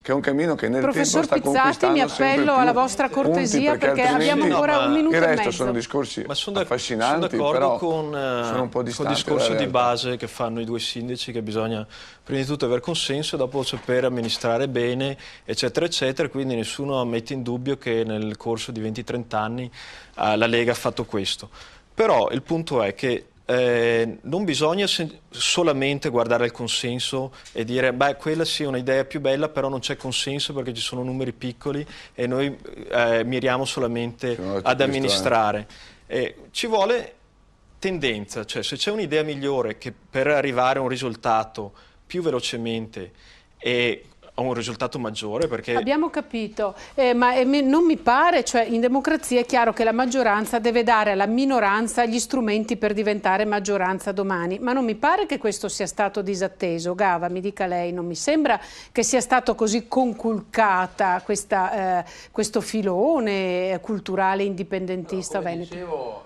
che è un cammino che nel Professor tempo sta Pizzati, conquistando mi appello alla vostra cortesia perché abbiamo ancora un minuto e mezzo. Il resto sono discorsi affascinanti, sono però con, sono un po' distanti il discorso dalla di realtà. base che fanno i due sindaci, che bisogna prima di tutto aver consenso e dopo sapere amministrare bene, eccetera, eccetera. Quindi nessuno mette in dubbio che nel corso di 20-30 anni la Lega ha fatto questo. Però il punto è che non bisogna solamente guardare il consenso e dire beh, quella sì è un'idea più bella, però non c'è consenso perché ci sono numeri piccoli e noi miriamo solamente ad amministrare. Ci vuole tendenza, cioè se c'è un'idea migliore che per arrivare a un risultato più velocemente e a un risultato maggiore, perché... Abbiamo capito, ma non mi pare, cioè in democrazia è chiaro che la maggioranza deve dare alla minoranza gli strumenti per diventare maggioranza domani, ma non mi pare che questo sia stato disatteso. Gava, mi dica lei, non mi sembra che sia stato così conculcata questo filone culturale indipendentista veneto. Dicevo,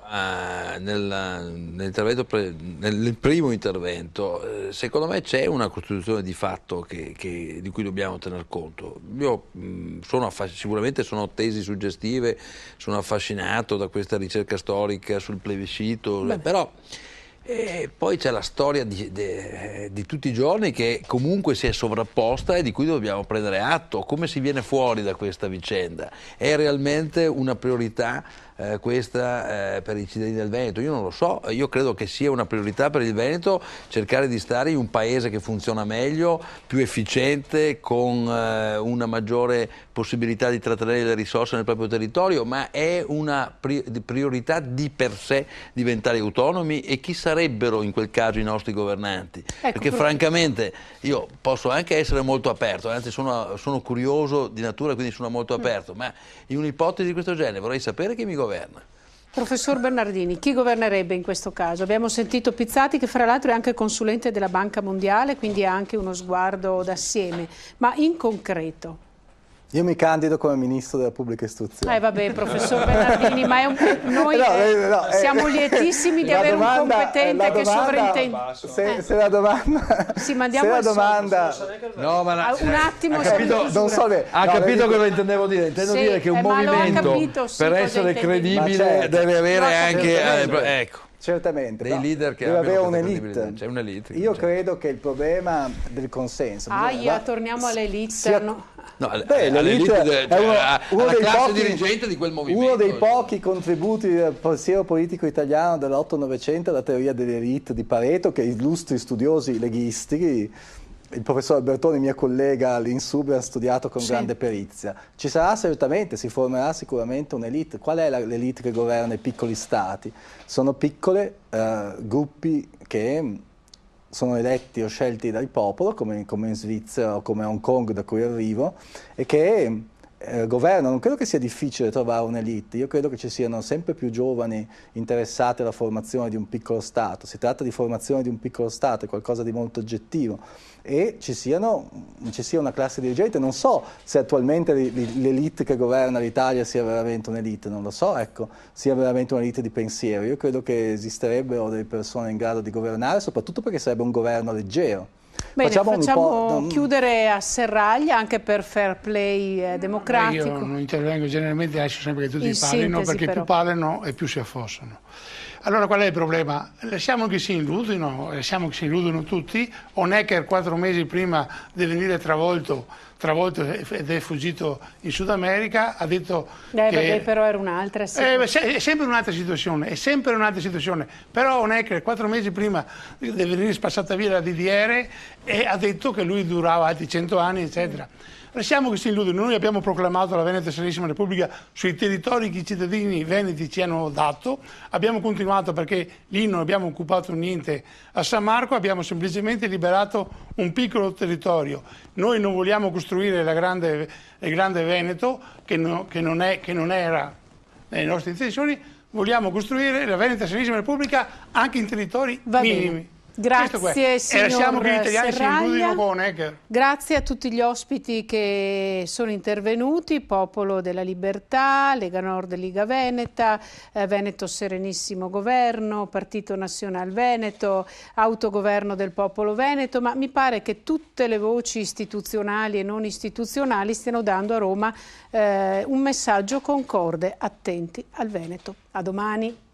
nel primo intervento, secondo me c'è una Costituzione di fatto di cui dobbiamo tener conto. Io sicuramente sono tesi suggestive, sono affascinato da questa ricerca storica sul plebiscito, però poi c'è la storia di tutti i giorni che comunque si è sovrapposta e di cui dobbiamo prendere atto. Come si viene fuori da questa vicenda? È realmente una priorità questa per i cittadini del Veneto? Io non lo so, io credo che sia una priorità per il Veneto cercare di stare in un paese che funziona meglio, più efficiente, con una maggiore possibilità di trattenere le risorse nel proprio territorio, ma è una priorità di per sé diventare autonomi. E chi sarebbero in quel caso i nostri governanti? Perché francamente io posso anche essere molto aperto, anzi sono curioso di natura, quindi sono molto aperto, ma in un'ipotesi di questo genere vorrei sapere chi mi governa. Professor Bernardini, chi governerebbe in questo caso? Abbiamo sentito Pizzati, che fra l'altro è anche consulente della Banca Mondiale, quindi ha anche uno sguardo d'assieme, ma in concreto? Io mi candido come ministro della pubblica istruzione. Vabbè, professor Bernardini, ma noi siamo lietissimi di avere un competente che sovrintende. Se la domanda... Sì, mandiamo al no, ma un attimo. Ha capito cosa intendevo dire? Intendo dire che un movimento per essere credibile deve avere anche... ecco. Certamente, dei leader che deve avere un'elite. C'è un'elite. Io credo che il problema del consenso... torniamo all'elite. L'elite è una classe dirigente di quel movimento. Uno dei pochi contributi del pensiero politico italiano dell'8-900 è la teoria dell'elite di Pareto, che illustri studiosi leghisti, il professor Albertoni, mio collega all'Insub, ha studiato con grande perizia. Ci sarà certamente, si formerà sicuramente un'elite. Qual è l'elite che governa i piccoli stati? Sono piccoli gruppi che sono eletti o scelti dal popolo, come in Svizzera o come a Hong Kong, da cui arrivo, e che governano. Non credo che sia difficile trovare un'elite. Io credo che ci siano sempre più giovani interessati alla formazione di un piccolo Stato. Si tratta di formazione di un piccolo Stato, è qualcosa di molto oggettivo. E ci sia una classe dirigente. Non so se attualmente l'elite che governa l'Italia sia veramente un'elite, non lo so, ecco, sia veramente un'elite di pensiero. Io credo che esisterebbero delle persone in grado di governare, soprattutto perché sarebbe un governo leggero. Bene, facciamo chiudere a serraglia anche per fair play democratico. Io non intervengo generalmente, lascio sempre che tutti parlino, perché più parlano e più si affossano. Allora qual è il problema? Lasciamo che si illudino, tutti. Honecker 4 mesi prima di venire travolto ed è fuggito in Sud America, ha detto che... però era un'altra situazione. È sempre un'altra situazione, però Honecker 4 mesi prima di venire spazzata via la DDR ha detto che lui durava altri 100 anni, eccetera. Lasciamo che si illudano. Noi abbiamo proclamato la Veneta Serenissima Repubblica sui territori che i cittadini veneti ci hanno dato, abbiamo continuato perché lì non abbiamo occupato niente a San Marco, abbiamo semplicemente liberato un piccolo territorio. Noi non vogliamo costruire il grande Veneto, che non era nelle nostre intenzioni, vogliamo costruire la Veneta Serenissima Repubblica anche in territori minimi. Grazie signor E lasciamo che gli italiani si Serraglia. illudino con Hecker. Grazie a tutti gli ospiti che sono intervenuti, Popolo della Libertà, Lega Nord, Liga Veneta, Veneto Serenissimo Governo, Partito Nazionale Veneto, Autogoverno del Popolo Veneto, ma mi pare che tutte le voci istituzionali e non istituzionali stiano dando a Roma un messaggio concorde: attenti al Veneto. A domani.